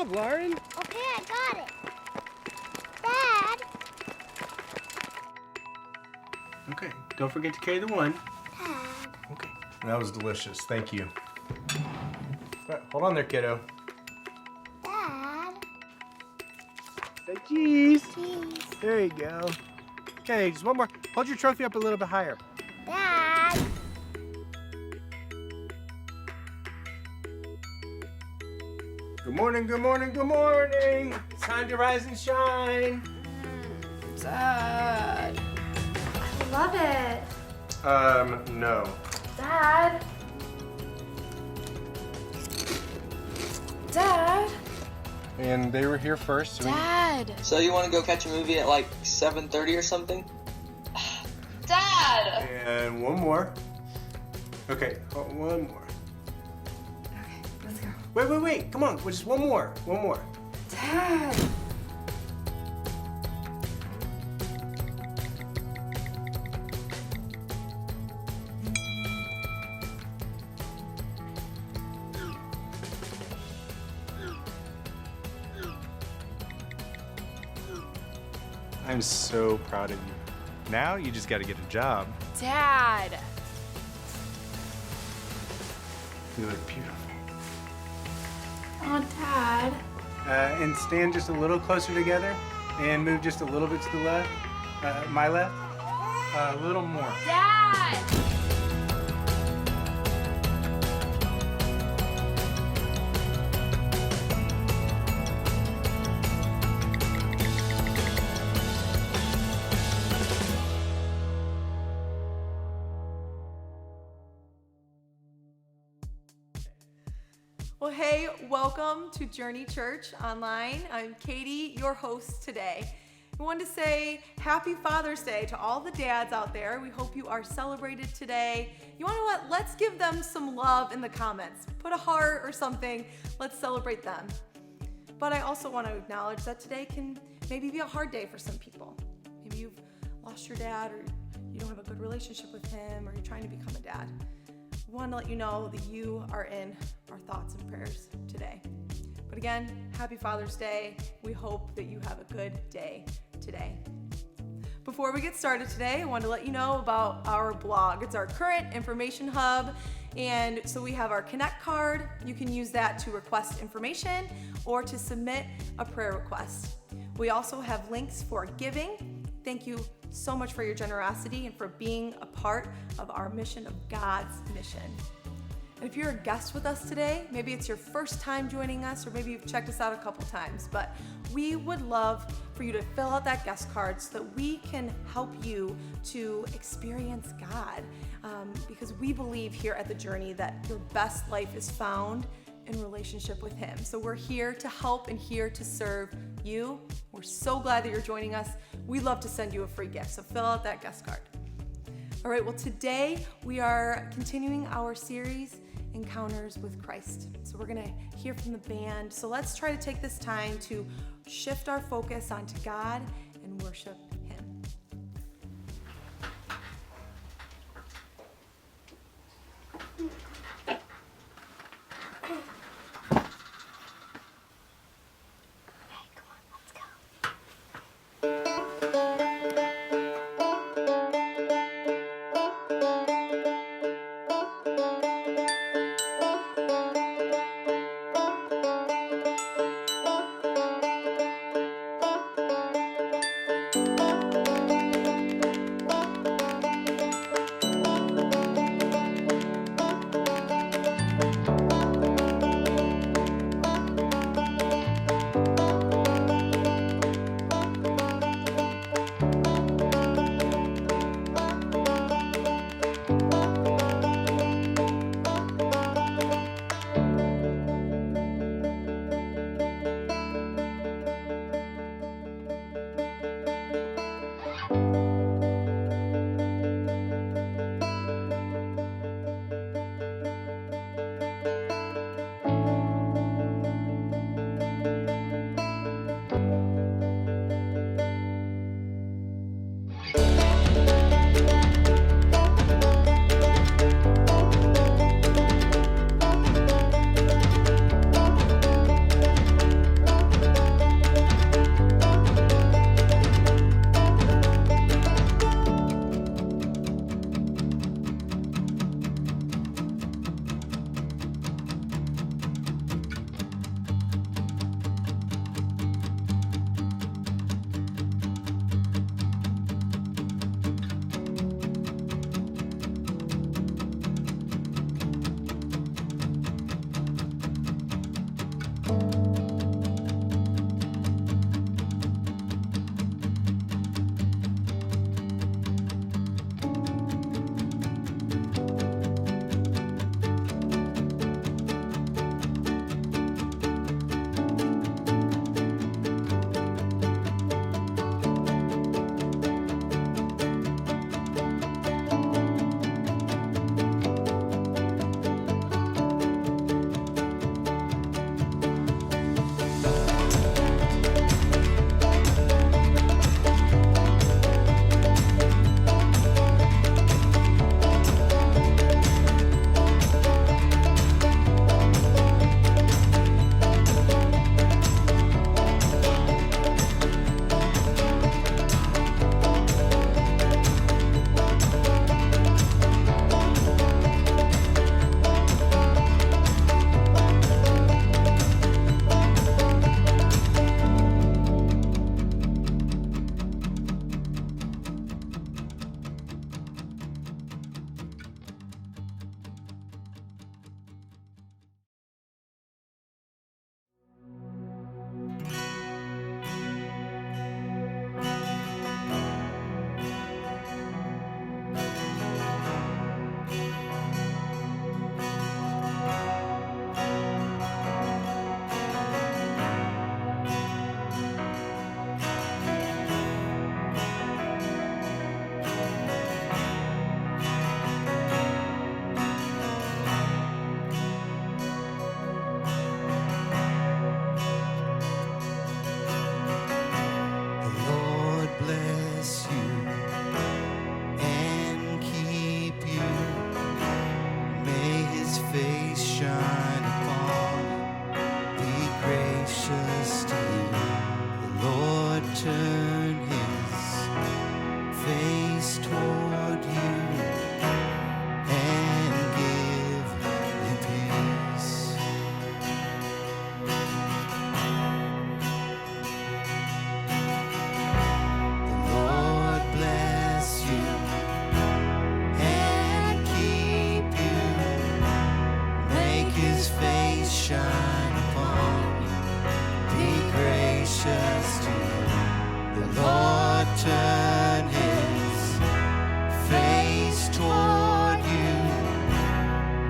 job, Lauren. Okay, I got it. Dad. Okay, don't forget to carry the one. Dad. Okay. That was delicious. Thank you. Right, hold on there, kiddo. Dad. Say cheese. Cheese. There you go. Okay, just one more. Hold your trophy up a little bit higher. Dad. Good morning, good morning, good morning. It's time to rise and shine. Dad. I love it. No. Dad. Dad. And they were here first. So Dad. So you want to go catch a movie at like 7:30 or something? Dad. And one more. Okay, one more. Okay, let's go. Wait. Come on, just one more. One more. Dad. I'm so proud of you. Now you just got to get a job. Dad. You look beautiful. Oh, Dad. And stand just a little closer together and move just a little bit to the left. My left. A little more. Dad. Well, hey, welcome to Journey Church Online. I'm Katie, your host today. I wanted to say happy Father's Day to all the dads out there. We hope you are celebrated today. You want to what? Let's give them some love in the comments. Put a heart or something. Let's celebrate them. But I also want to acknowledge that today can maybe be a hard day for some people. Maybe you've lost your dad, or you don't have a good relationship with him, or you're trying to become a dad. I want to let you know that you are in our thoughts and prayers today. But again, happy Father's Day. We hope that you have a good day today. Before we get started today, I want to let you know about our blog. It's our current information hub. And so we have our Connect card. You can use that to request information or to submit a prayer request. We also have links for giving. Thank you so much for your generosity and for being a part of our mission, of God's mission. And if you're a guest with us today, maybe it's your first time joining us, or maybe you've checked us out a couple times, but we would love for you to fill out that guest card so that we can help you to experience God. Because we believe here at The Journey that your best life is found in relationship with Him. So we're here to help and here to serve you. We're so glad that you're joining us. We'd love to send you a free gift, so fill out that guest card. All right, well, today we are continuing our series, Encounters with Christ. So we're gonna hear from the band. So let's try to take this time to shift our focus onto God and worship Him. face toward you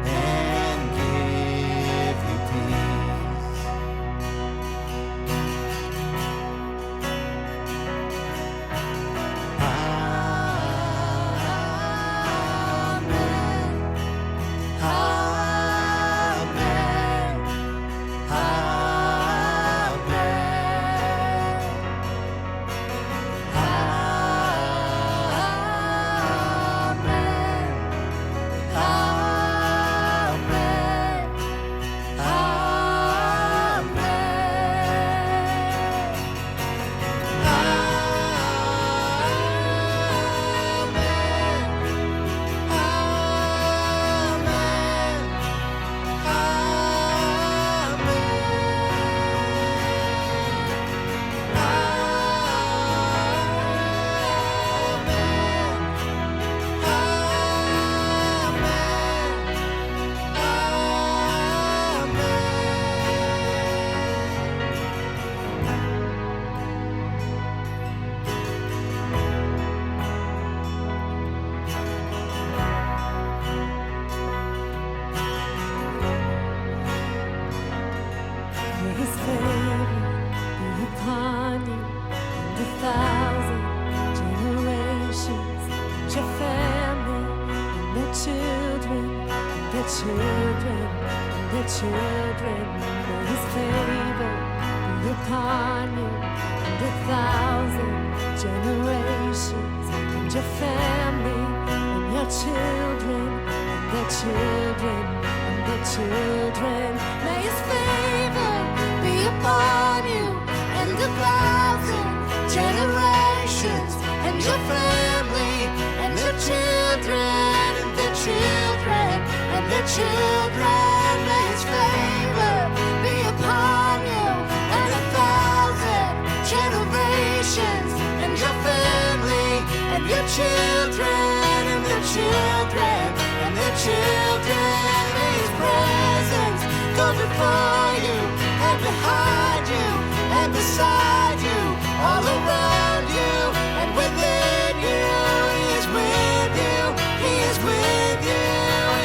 and give you peace. Amen. Amen. May His favor be upon you and 1,000 generations, and your family and their children, and their children, and their children. May His favor be upon you and 1,000 generations, and your family and your children, and their children, and their children. May His favor be upon you and 1,000 generations, and your family and their children, and their children, and their children. May His favor be upon you and 1,000 generations, and your family and your children, and their children, and their children. May His presence go before you and behind you and beside you, all around you and within you. He is with you. He is with you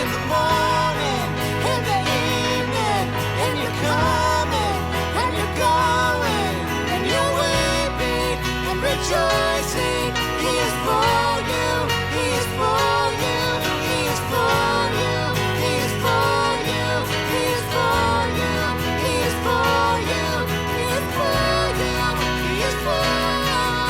in the morning, in the evening, and you're coming and you're going, and you're weeping and rejoicing. He is for you. He is for you. He is for you. He is for you. He is for you. He is for you. He is for you. He is for you.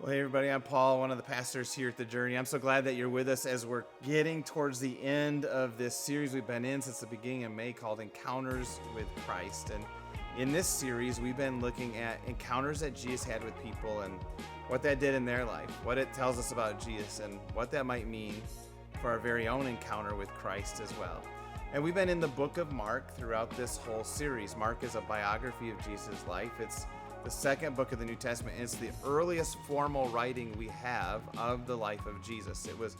Well, hey everybody, I'm Paul, one of the pastors here at The Journey. I'm so glad that you're with us as we're getting towards the end of this series we've been in since the beginning of May called Encounters with Christ. And in this series, we've been looking at encounters that Jesus had with people and what that did in their life, what it tells us about Jesus, and what that might mean for our very own encounter with Christ as well. And we've been in the book of Mark throughout this whole series. Mark is a biography of Jesus' life. It's the second book of the New Testament, and it's the earliest formal writing we have of the life of Jesus. It was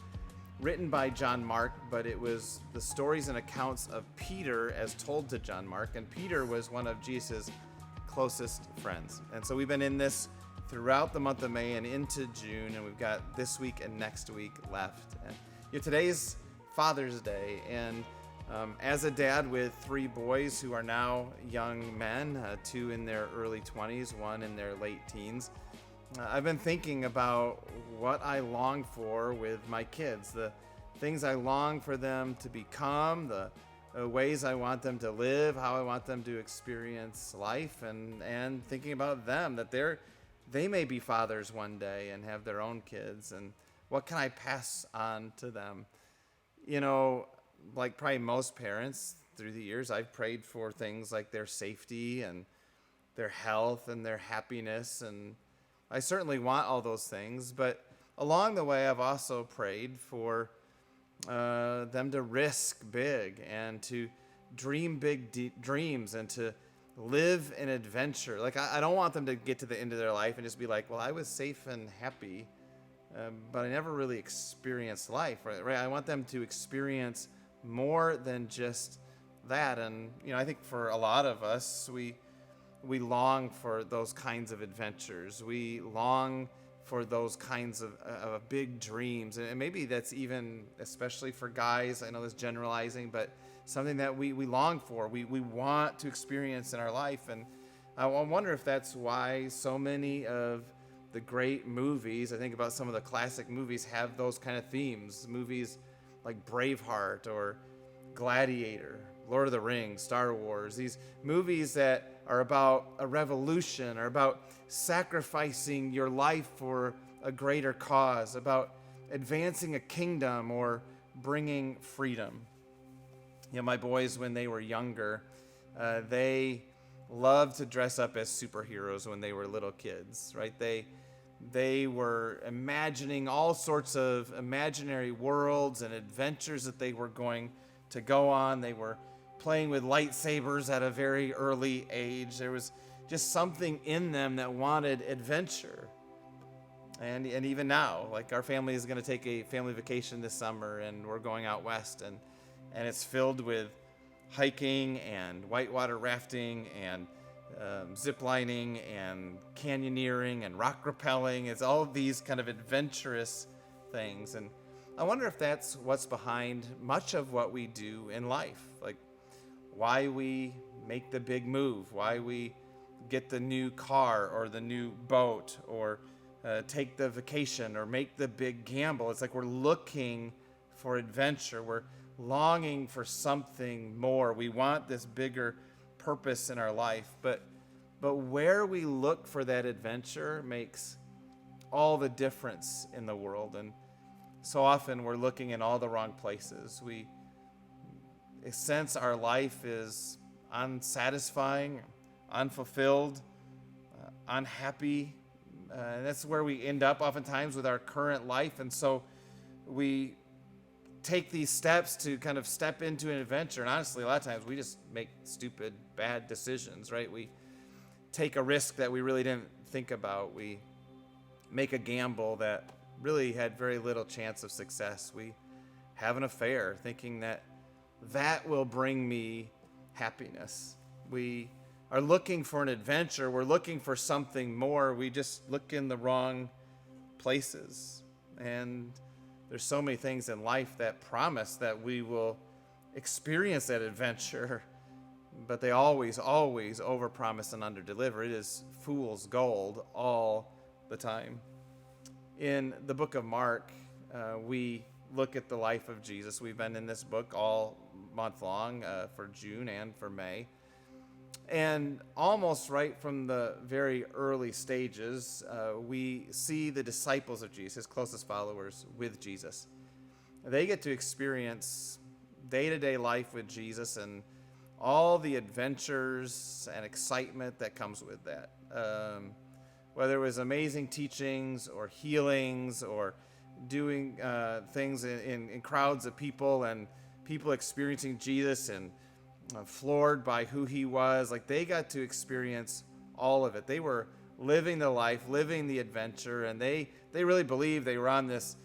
written by John Mark, but it was the stories and accounts of Peter as told to John Mark, and Peter was one of Jesus' closest friends. And so we've been in this throughout the month of May and into June, and we've got this week and next week left. And today's Father's Day, and as a dad with 3 boys who are now young men, 2 in their early 20s, 1 in their late teens, I've been thinking about what I long for with my kids, the things I long for them to become, the ways I want them to live, how I want them to experience life, and thinking about them, that they may be fathers one day and have their own kids, and what can I pass on to them? You know, like probably most parents through the years, I've prayed for things like their safety and their health and their happiness, and I certainly want all those things, but along the way I've also prayed for them to risk big and to dream big dreams and to live an adventure. Like I don't want them to get to the end of their life and just be like, well, I was safe and happy, but I never really experienced life, right? I want them to experience more than just that. And I think for a lot of us, we long for those kinds of adventures. We long for those kinds of big dreams, and maybe that's even especially for guys. I know this generalizing, but something that we long for, we want to experience in our life. And I wonder if that's why so many of the great movies, I think about some of the classic movies, have those kind of themes. Movies like Braveheart or Gladiator, Lord of the Rings, Star Wars, these movies that are about a revolution, are about sacrificing your life for a greater cause, about advancing a kingdom or bringing freedom. My boys, when they were younger, they loved to dress up as superheroes when they were little kids, right? They were imagining all sorts of imaginary worlds and adventures that they were going to go on. They were playing with lightsabers at a very early age. There was just something in them that wanted adventure. And even now, like our family is going to take a family vacation this summer, and we're going out west, and it's filled with hiking and whitewater rafting and zip lining and canyoneering and rock rappelling. It's all of these kind of adventurous things. And I wonder if that's what's behind much of what we do in life, like why we make the big move, why we get the new car or the new boat or take the vacation or make the big gamble. It's like we're looking for adventure. We're longing for something more. We want this bigger purpose in our life, but where we look for that adventure makes all the difference in the world. And so often we're looking in all the wrong places. We sense our life is unsatisfying, unfulfilled, unhappy, and that's where we end up oftentimes with our current life. And so we take these steps to kind of step into an adventure. And honestly, a lot of times we just make stupid, bad decisions, right? We take a risk that we really didn't think about. We make a gamble that really had very little chance of success. We have an affair thinking that will bring me happiness. We are looking for an adventure. We're looking for something more. We just look in the wrong places. And there's so many things in life that promise that we will experience that adventure, but they always overpromise and underdeliver. It is fool's gold all the time. In the book of Mark, we look at the life of Jesus. We've been in this book all month long for June and for May. And almost right from the very early stages, we see the disciples of Jesus, his closest followers with Jesus. They get to experience day-to-day life with Jesus and all the adventures and excitement that comes with that. Whether it was amazing teachings or healings or doing things in crowds of people and people experiencing Jesus and floored by who he was. Like, they got to experience all of it. They were living the life, living the adventure, and they really believed they were on this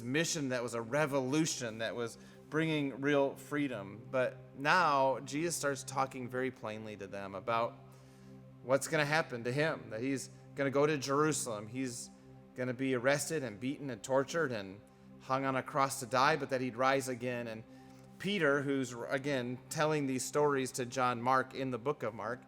mission that was a revolution that was bringing real freedom. But now Jesus starts talking very plainly to them about what's going to happen to him, that he's going to go to Jerusalem. He's going to be arrested and beaten and tortured and hung on a cross to die, but that he'd rise again. And Peter, who's, again, telling these stories to John Mark in the book of Mark,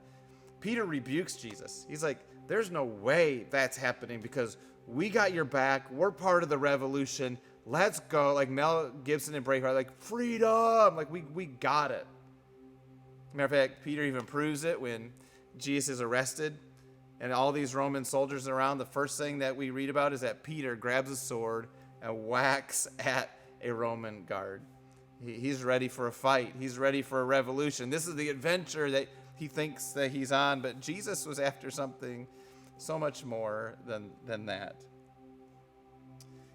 Peter rebukes Jesus. He's like, there's no way that's happening because we got your back. We're part of the revolution. Let's go. Like Mel Gibson and Braveheart, like, freedom. Like, we got it. Matter of fact, Peter even proves it when Jesus is arrested and all these Roman soldiers are around. The first thing that we read about is that Peter grabs a sword and whacks at a Roman guard. He's ready for a fight. He's ready for a revolution. This is the adventure that he thinks that he's on, but Jesus was after something so much more than that.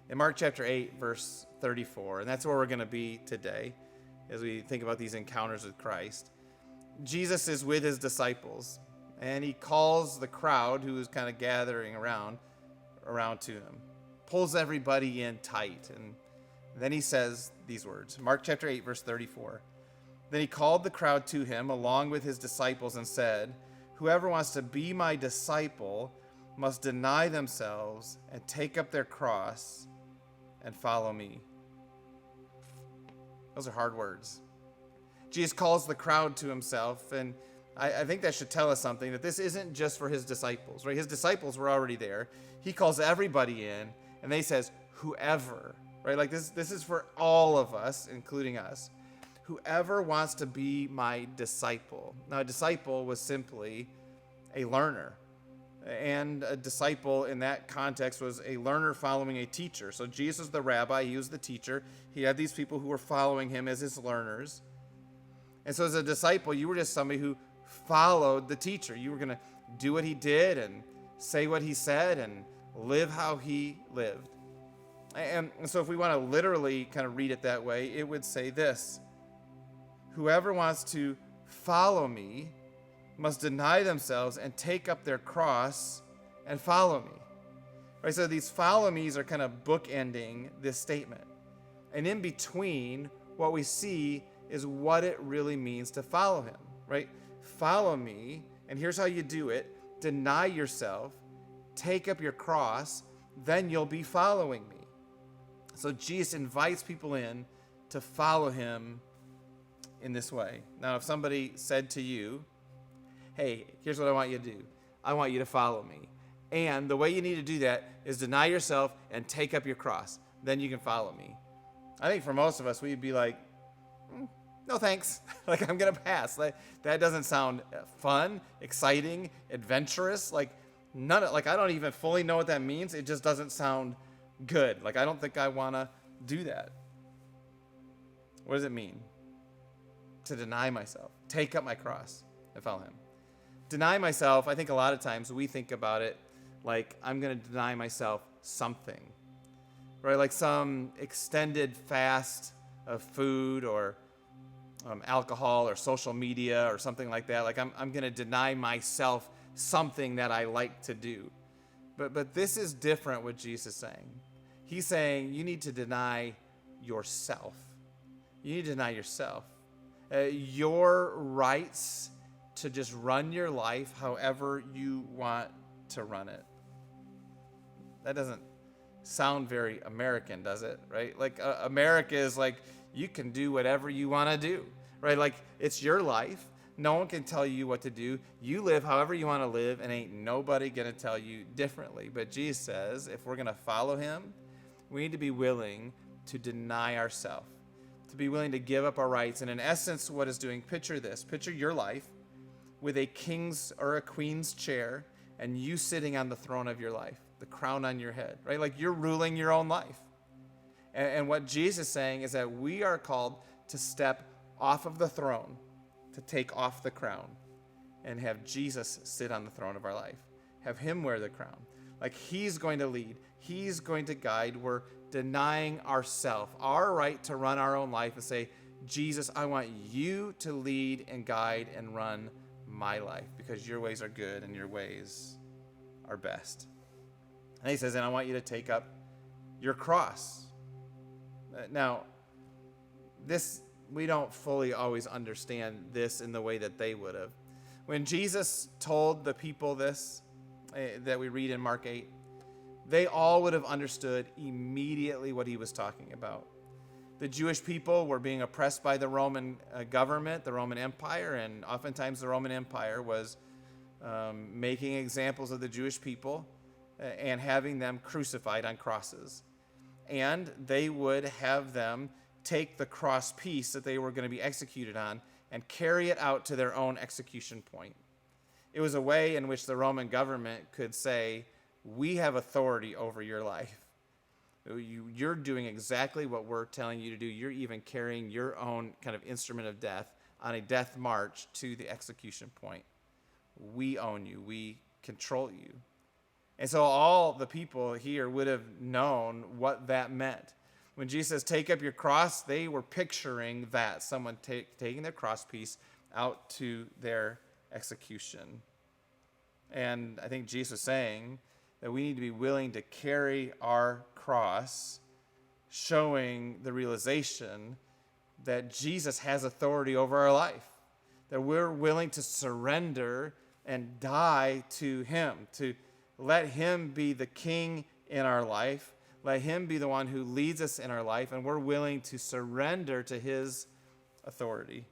In Mark chapter 8, verse 34, and that's where we're going to be today as we think about these encounters with Christ, Jesus is with his disciples, and he calls the crowd who is kind of gathering around to him, pulls everybody in tight, and then he says these words, Mark chapter 8, verse 34. Then he called the crowd to him along with his disciples and said, whoever wants to be my disciple must deny themselves and take up their cross and follow me. Those are hard words. Jesus calls the crowd to himself, and I think that should tell us something, that this isn't just for his disciples, right? His disciples were already there. He calls everybody in, and then he says, whoever, right? Like this is for all of us, including us. Whoever wants to be my disciple. Now, a disciple was simply a learner. And a disciple in that context was a learner following a teacher. So Jesus was the rabbi, he was the teacher. He had these people who were following him as his learners. And so as a disciple, you were just somebody who followed the teacher. You were going to do what he did and say what he said and live how he lived. And so if we want to literally kind of read it that way, it would say this: whoever wants to follow me must deny themselves and take up their cross and follow me. Right? So these follow me's are kind of bookending this statement. And in between, what we see is what it really means to follow him, right? Follow me, and here's how you do it. Deny yourself, take up your cross, then you'll be following me. So Jesus invites people in to follow him in this way. Now, if somebody said to you, hey, here's what I want you to do. I want you to follow me. And the way you need to do that is deny yourself and take up your cross. Then you can follow me. I think for most of us, we'd be like, no thanks. Like, I'm going to pass. Like, that doesn't sound fun, exciting, adventurous. Like, I don't even fully know what that means. It just doesn't sound good. Like, I don't think I want to do that. What does it mean? To deny myself, take up my cross, and follow him. Deny myself, I think a lot of times we think about it like I'm going to deny myself something, right? Like some extended fast of food or alcohol or social media or something like that. Like I'm going to deny myself something that I like to do. But this is different what Jesus is saying. He's saying you need to deny yourself. You need to deny yourself. Your rights to just run your life however you want to run it. That doesn't sound very American, does it? Right? Like America is like, you can do whatever you want to do, right? Like it's your life. No one can tell you what to do. You live however you want to live, and ain't nobody going to tell you differently. But Jesus says if we're going to follow him, we need to be willing to deny ourselves, to be willing to give up our rights. And in essence, what is doing, picture this. Picture your life with a king's or a queen's chair and you sitting on the throne of your life, the crown on your head, right? Like you're ruling your own life. And what Jesus is saying is that we are called to step off of the throne, to take off the crown, and have Jesus sit on the throne of our life. Have him wear the crown. Like he's going to lead. He's going to guide. We're denying ourselves, our right to run our own life and say, Jesus, I want you to lead and guide and run my life because your ways are good and your ways are best. And he says, and I want you to take up your cross. Now, this, we don't fully always understand this in the way that they would have. When Jesus told the people this, that we read in Mark 8, they all would have understood immediately what he was talking about. The Jewish people were being oppressed by the Roman government, the Roman Empire, and oftentimes the Roman Empire was making examples of the Jewish people and having them crucified on crosses. And they would have them take the cross piece that they were going to be executed on and carry it out to their own execution point. It was a way in which the Roman government could say, we have authority over your life. You're doing exactly what we're telling you to do. You're even carrying your own kind of instrument of death on a death march to the execution point. We own you. We control you. And so all the people here would have known what that meant. When Jesus says, take up your cross, they were picturing that, someone taking their cross piece out to their execution. And I think Jesus was saying that we need to be willing to carry our cross, showing the realization that Jesus has authority over our life, that we're willing to surrender and die to him, to let him be the king in our life, let him be the one who leads us in our life, and we're willing to surrender to his authority.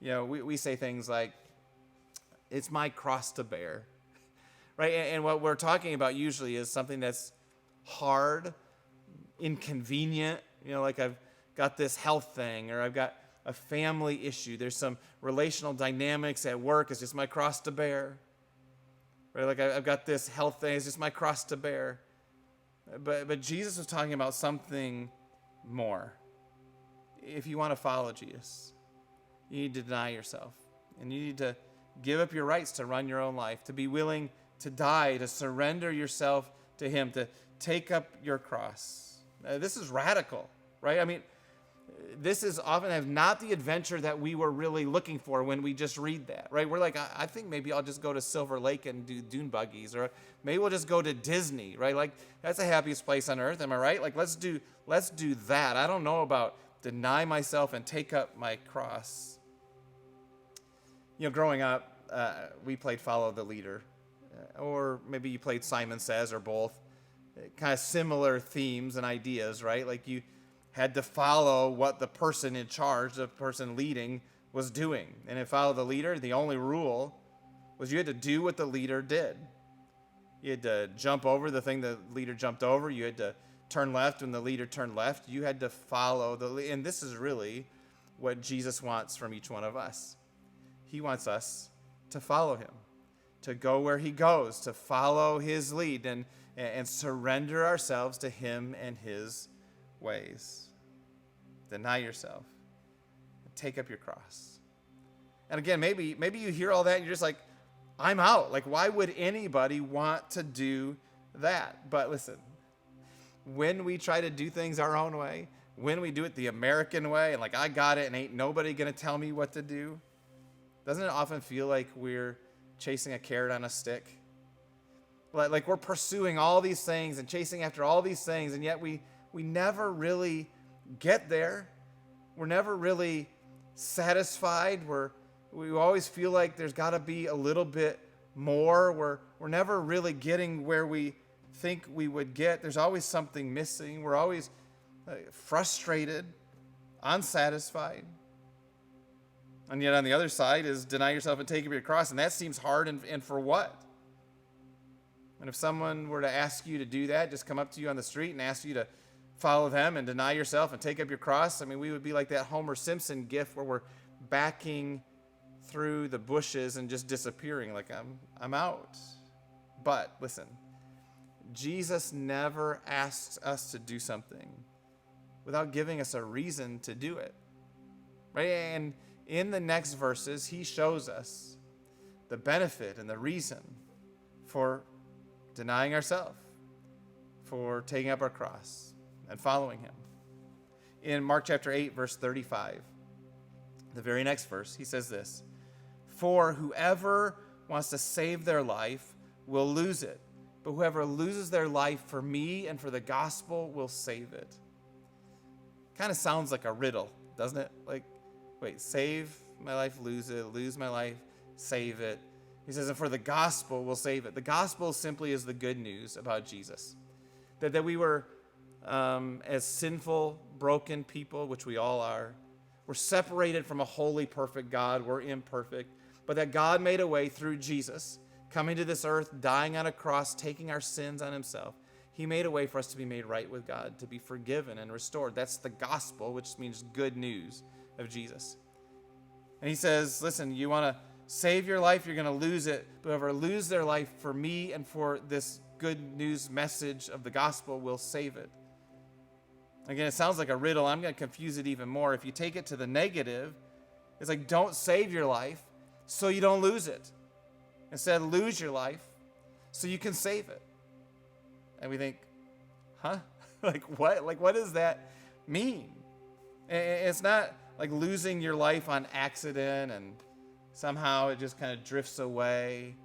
You know, we say things like, it's my cross to bear, right? And what we're talking about usually is something that's hard, inconvenient, you know, like I've got this health thing, or I've got a family issue. There's some relational dynamics at work. It's just my cross to bear, right? Like I've got this health thing. It's just my cross to bear. But Jesus was talking about something more. If you want to follow Jesus, you need to deny yourself, and you need to give up your rights to run your own life, to be willing to die, to surrender yourself to him, to take up your cross. This is radical, right? I mean, this is often not the adventure that we were really looking for when we just read that, right? We're like, I think maybe I'll just go to Silver Lake and do dune buggies, or maybe we'll just go to Disney, right? Like, that's the happiest place on earth, am I right? Like, let's do that. I don't know about deny myself and take up my cross. You know, growing up, we played Follow the Leader, or maybe you played Simon Says, or both. Kind of similar themes and ideas, right? Like you had to follow what the person in charge, the person leading, was doing. And in Follow the Leader, the only rule was you had to do what the leader did. You had to jump over the thing the leader jumped over. You had to turn left when the leader turned left. You had to follow and this is really what Jesus wants from each one of us. He wants us to follow him, to go where he goes, to follow his lead and surrender ourselves to him and his ways. Deny yourself. Take up your cross. And again, maybe you hear all that and you're just like, I'm out. Like, why would anybody want to do that? But listen, when we try to do things our own way, when we do it the American way, and like, I got it and ain't nobody going to tell me what to do, doesn't it often feel like we're chasing a carrot on a stick? Like we're pursuing all these things and chasing after all these things, and yet we never really get there. We're never really satisfied. We always feel like there's got to be a little bit more. We're never really getting where we think we would get. There's always something missing. We're always frustrated, unsatisfied. And yet on the other side is deny yourself and take up your cross. And that seems hard, and for what? And if someone were to ask you to do that, just come up to you on the street and ask you to follow them and deny yourself and take up your cross, I mean, we would be like that Homer Simpson gif where we're backing through the bushes and just disappearing like I'm out. But listen, Jesus never asks us to do something without giving us a reason to do it. Right? And in the next verses, he shows us the benefit and the reason for denying ourselves, for taking up our cross and following him. In Mark chapter 8, verse 35, the very next verse, he says this, "For whoever wants to save their life will lose it, but whoever loses their life for me and for the gospel will save it." Kind of sounds like a riddle, doesn't it? Like, wait, save my life, lose it, lose my life, save it. He says, and for the gospel will save it. The gospel simply is the good news about Jesus. That we were, as sinful, broken people, which we all are, we're separated from a holy, perfect God. We're imperfect. But that God made a way through Jesus, coming to this earth, dying on a cross, taking our sins on himself. He made a way for us to be made right with God, to be forgiven and restored. That's the gospel, which means good news of Jesus. And he says, listen, you want to save your life, you're going to lose it. But whoever loses their life for me and for this good news message of the gospel will save it. Again, it sounds like a riddle. I'm going to confuse it even more. If you take it to the negative, it's like, don't save your life so you don't lose it. Instead, lose your life so you can save it. And we think, huh? Like what? Like what does that mean? It's not like losing your life on accident and somehow it just kind of drifts away.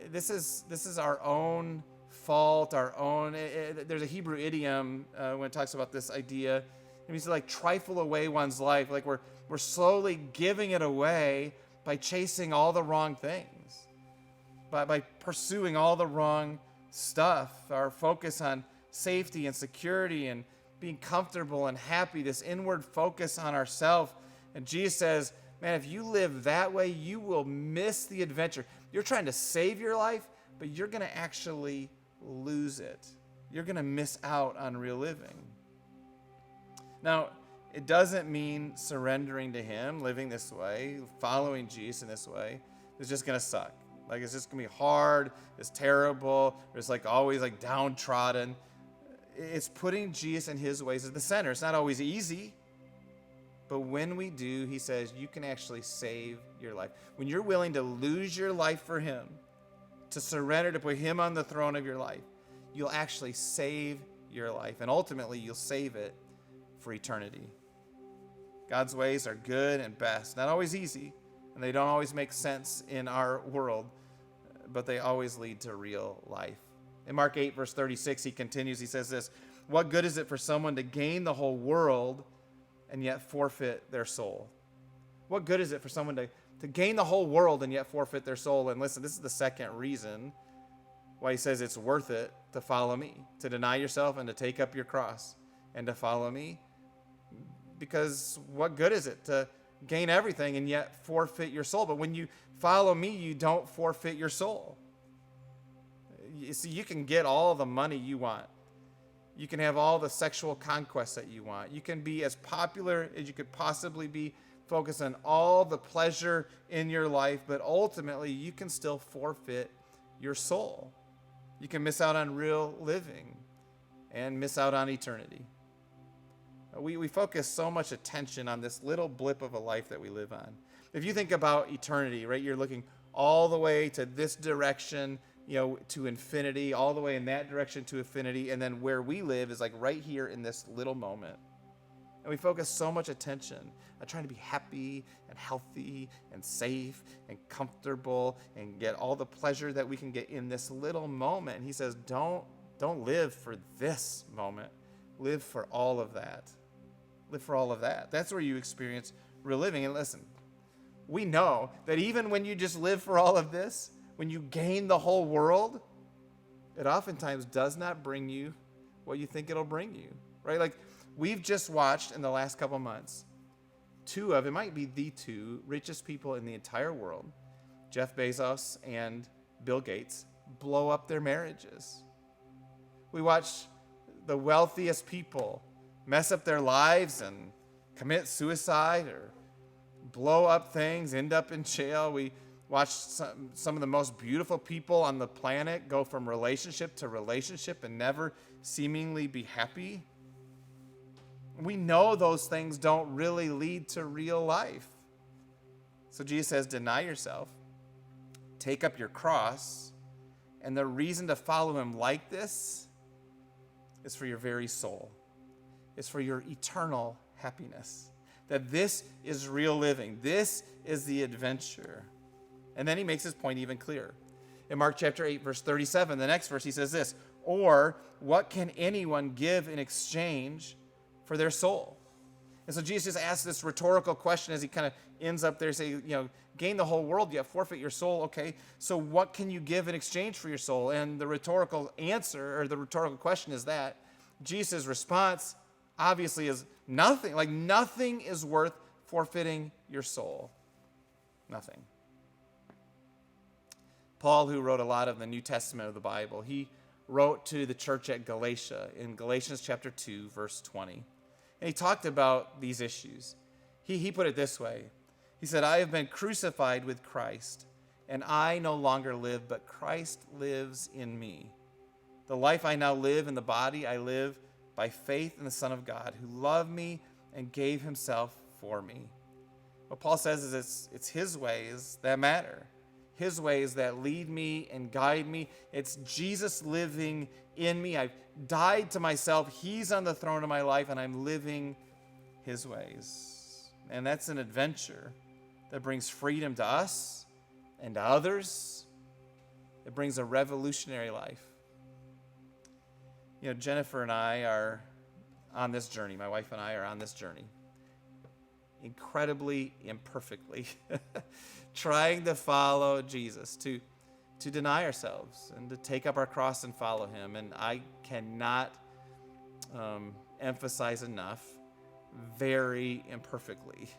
This is our own fault, our own. There's a Hebrew idiom when it talks about this idea. It means to like trifle away one's life. Like we're slowly giving it away by chasing all the wrong things, by pursuing all the wrong stuff. Our focus on safety and security and being comfortable and happy, this inward focus on ourselves. And Jesus says, man, if you live that way, you will miss the adventure. You're trying to save your life, but you're going to actually lose it. You're going to miss out on real living. Now, it doesn't mean surrendering to him, living this way, following Jesus in this way is just going to suck. Like it's just going to be hard, it's terrible, it's like always like downtrodden. It's putting Jesus and his ways at the center. It's not always easy, but when we do, he says you can actually save your life. When you're willing to lose your life for him, to surrender, to put him on the throne of your life, you'll actually save your life. And ultimately, you'll save it for eternity. God's ways are good and best. Not always easy, and they don't always make sense in our world, but they always lead to real life. In Mark 8, verse 36, he continues, he says this, "What good is it for someone to gain the whole world and yet forfeit their soul?" What good is it for someone to gain the whole world and yet forfeit their soul? And listen, this is the second reason why he says it's worth it to follow me, to deny yourself and to take up your cross and to follow me. Because what good is it to gain everything and yet forfeit your soul? But when you follow me, you don't forfeit your soul. You see, you can get all the money you want. You can have all the sexual conquests that you want. You can be as popular as you could possibly be, focus on all the pleasure in your life, but ultimately you can still forfeit your soul. You can miss out on real living and miss out on eternity. We focus so much attention on this little blip of a life that we live on. If you think about eternity, right, you're looking all the way to this direction, to infinity, all the way in that direction to infinity, and then where we live is like right here in this little moment. And we focus so much attention on trying to be happy and healthy and safe and comfortable and get all the pleasure that we can get in this little moment. And he says, don't live for this moment. Live for all of that. Live for all of that. That's where you experience real living. And listen, we know that even when you just live for all of this, when you gain the whole world, it oftentimes does not bring you what you think it'll bring you, right? Like we've just watched in the last couple months, it might be the two richest people in the entire world, Jeff Bezos and Bill Gates, blow up their marriages. We watched the wealthiest people mess up their lives and commit suicide or blow up things, end up in jail. We watch some of the most beautiful people on the planet go from relationship to relationship and never seemingly be happy. We know those things don't really lead to real life. So Jesus says, deny yourself, take up your cross, and the reason to follow him like this is for your very soul. It's for your eternal happiness. That this is real living. This is the adventure. And then he makes his point even clearer. In Mark chapter 8, verse 37, the next verse, he says this, or what can anyone give in exchange for their soul? And so Jesus just asks this rhetorical question as he kind of ends up there, say, gain the whole world, yet forfeit your soul. Okay, so what can you give in exchange for your soul? And the rhetorical answer, or the rhetorical question is that Jesus' response obviously is nothing. Like nothing is worth forfeiting your soul. Nothing. Paul, who wrote a lot of the New Testament of the Bible, he wrote to the church at Galatia in Galatians chapter 2, verse 20. And he talked about these issues. He put it this way. He said, I have been crucified with Christ, and I no longer live, but Christ lives in me. The life I now live in the body, I live by faith in the Son of God, who loved me and gave himself for me. What Paul says is it's his ways that matter. His ways that lead me and guide me. It's Jesus living in me. I've died to myself. He's on the throne of my life, and I'm living his ways. And that's an adventure that brings freedom to us and to others. It brings a revolutionary life. Jennifer and I are on this journey. My wife and I are on this journey. Incredibly imperfectly. Trying to follow Jesus, to deny ourselves and to take up our cross and follow him. And I cannot emphasize enough, very imperfectly.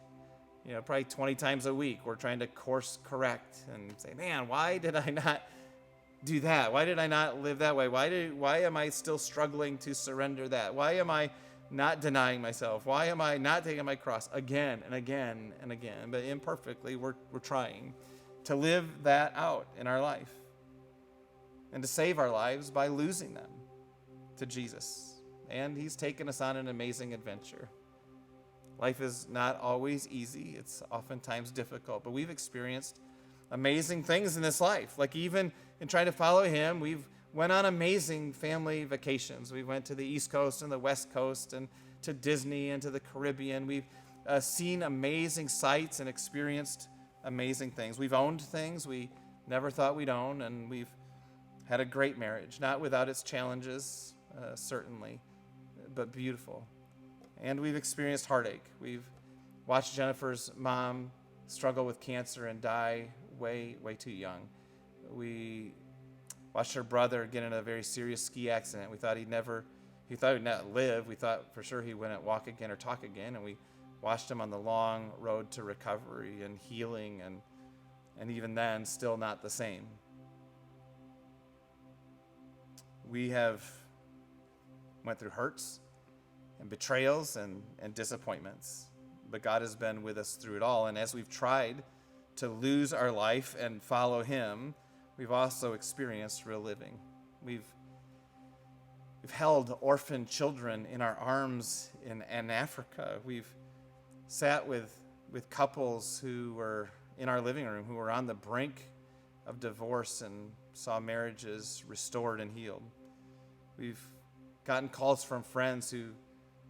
Probably 20 times a week, we're trying to course correct and say, man, why did I not do that? Why did I not live that way? Why am I still struggling to surrender that? Why am I not denying myself? Why am I not taking my cross again and again and again? But imperfectly, we're trying to live that out in our life and to save our lives by losing them to Jesus. And he's taken us on an amazing adventure. Life is not always easy. It's oftentimes difficult, but we've experienced amazing things in this life. Like even in trying to follow him, we've went on amazing family vacations. We went to the East Coast and the West Coast and to Disney and to the Caribbean. We've seen amazing sights and experienced amazing things. We've owned things we never thought we'd own, and we've had a great marriage, not without its challenges, certainly, but beautiful. And we've experienced heartache. We've watched Jennifer's mom struggle with cancer and die way, way too young. We watched her brother get in a very serious ski accident. We thought he'd not live. We thought for sure he wouldn't walk again or talk again. And we watched him on the long road to recovery and healing, and even then, still not the same. We have went through hurts and betrayals and disappointments. But God has been with us through it all. And as we've tried to lose our life and follow him, we've also experienced real living. We've held orphan children in our arms in Africa. We've sat with couples who were in our living room who were on the brink of divorce and saw marriages restored and healed. We've gotten calls from friends who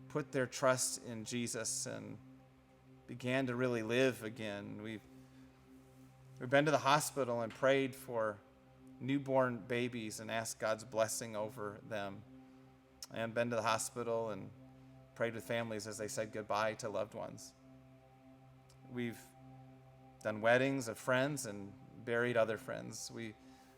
put their trust in Jesus and began to really live again. We've been to the hospital and prayed for newborn babies and asked God's blessing over them. And been to the hospital and prayed with families as they said goodbye to loved ones. We've done weddings of friends and buried other friends. We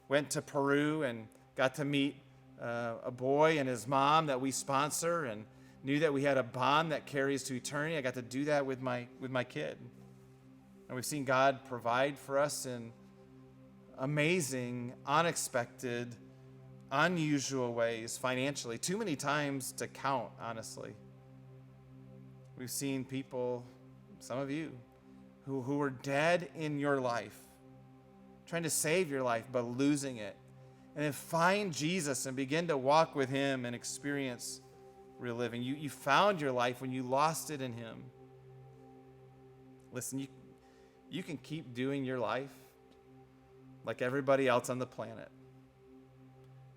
went to Peru and got to meet a boy and his mom that we sponsor, and knew that we had a bond that carries to eternity. I got to do that with my kid. And we've seen God provide for us in amazing, unexpected, unusual ways financially, too many times to count, honestly. We've seen people, some of you, who were dead in your life, trying to save your life, but losing it. And then find Jesus and begin to walk with him and experience real living. You found your life when you lost it in him. Listen, you can keep doing your life like everybody else on the planet.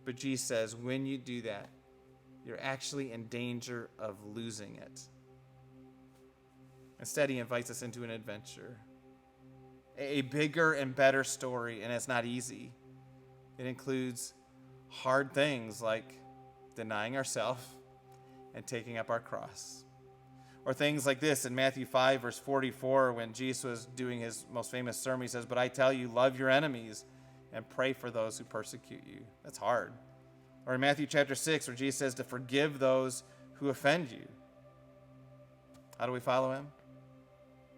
But Jesus says, when you do that, you're actually in danger of losing it. Instead, he invites us into an adventure, a bigger and better story, and it's not easy. It includes hard things like denying ourselves and taking up our cross. Or things like this in Matthew 5, verse 44, when Jesus was doing his most famous sermon, he says, "But I tell you, love your enemies and pray for those who persecute you." That's hard. Or in Matthew chapter 6, where Jesus says to forgive those who offend you. How do we follow him?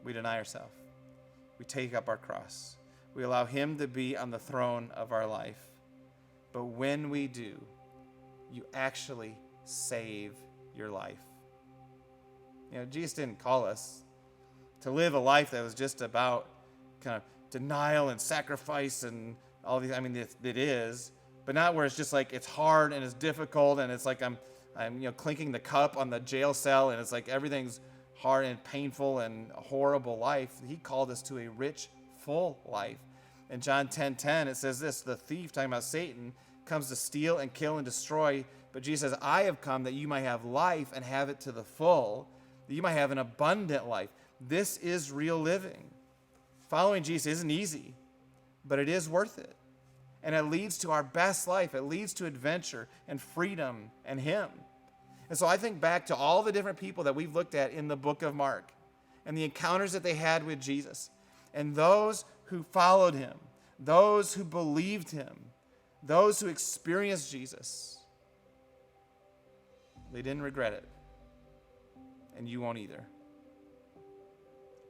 We deny ourselves. We take up our cross. We allow him to be on the throne of our life. But when we do, you actually save your life. You know, Jesus didn't call us to live a life that was just about kind of denial and sacrifice and all these. I mean, it is, but not where it's just like it's hard and it's difficult and it's like I'm clinking the cup on the jail cell and it's like everything's hard and painful and a horrible life. He called us to a rich, full life. In John 10:10, it says this: the thief, talking about Satan, comes to steal and kill and destroy. But Jesus says, I have come that you might have life and have it to the full, that you might have an abundant life. This is real living. Following Jesus isn't easy, but it is worth it. And it leads to our best life. It leads to adventure and freedom and him. And so I think back to all the different people that we've looked at in the book of Mark and the encounters that they had with Jesus, and those who followed him, those who believed him, those who experienced Jesus. They didn't regret it. And you won't either.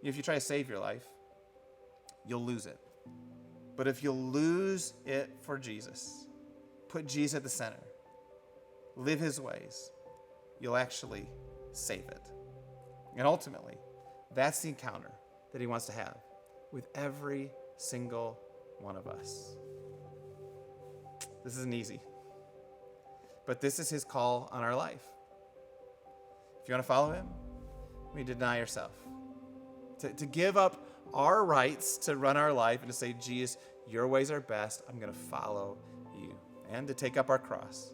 If you try to save your life, you'll lose it. But if you'll lose it for Jesus, put Jesus at the center, live his ways, you'll actually save it. And ultimately, that's the encounter that he wants to have with every single one of us. This isn't easy, but this is his call on our life. If you want to follow him, we deny yourself. To give up our rights to run our life and to say, Jesus, your ways are best. I'm going to follow you. And to take up our cross.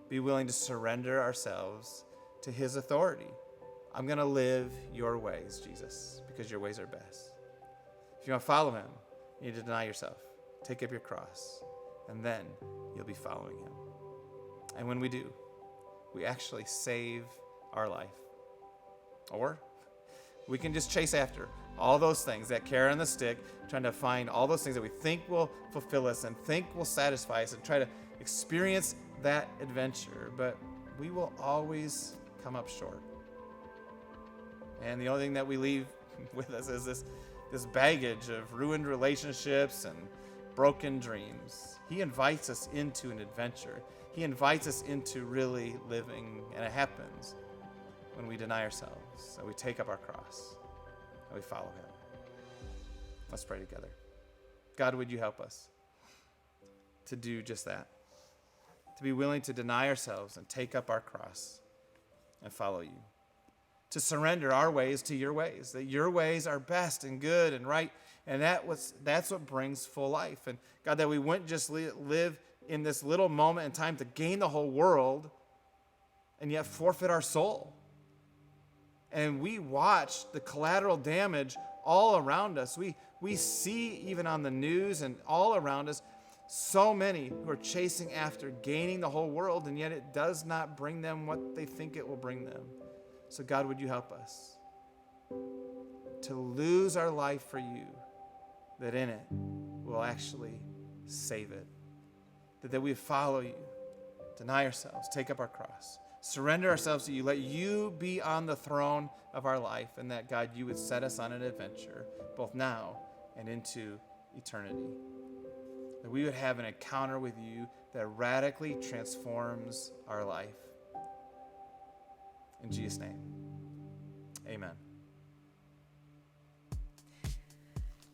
Be willing to surrender ourselves to his authority. I'm going to live your ways, Jesus, because your ways are best. If you want to follow him, you need to deny yourself. Take up your cross. And then you'll be following him. And when we do, we actually save our life. Or we can just chase after all those things, that carrot on the stick, trying to find all those things that we think will fulfill us and think will satisfy us and try to experience that adventure. But we will always come up short. And the only thing that we leave with us is this baggage of ruined relationships and broken dreams. He invites us into an adventure. He invites us into really living, and it happens when we deny ourselves and we take up our cross and we follow him. Let's pray together. God, would you help us to do just that? To be willing to deny ourselves and take up our cross and follow you. To surrender our ways to your ways, that your ways are best and good and right, and that's what brings full life. And God, that we wouldn't just live in this little moment in time to gain the whole world and yet forfeit our soul. And we watch the collateral damage all around us. We see even on the news and all around us so many who are chasing after gaining the whole world, and yet it does not bring them what they think it will bring them. So God, would you help us to lose our life for you, that in it we'll actually save it. That we follow you, deny ourselves, take up our cross, surrender ourselves to you, let you be on the throne of our life, and that, God, you would set us on an adventure, both now and into eternity. That we would have an encounter with you that radically transforms our life. In Jesus' name, amen.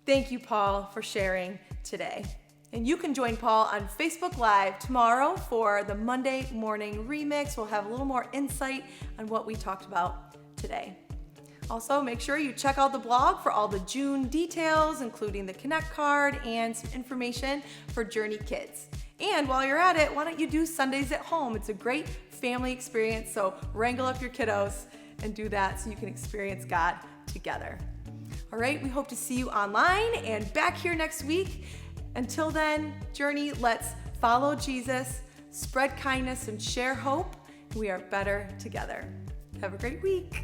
Thank you, Paul, for sharing today. And you can join Paul on Facebook Live tomorrow for the Monday morning remix. We'll have a little more insight on what we talked about today. Also, make sure you check out the blog for all the June details, including the Connect card and some information for Journey Kids. And while you're at it, why don't you do Sundays at home? It's a great family experience, so wrangle up your kiddos and do that so you can experience God together. All right, we hope to see you online and back here next week. Until then, Journey, let's follow Jesus, spread kindness, and share hope. We are better together. Have a great week.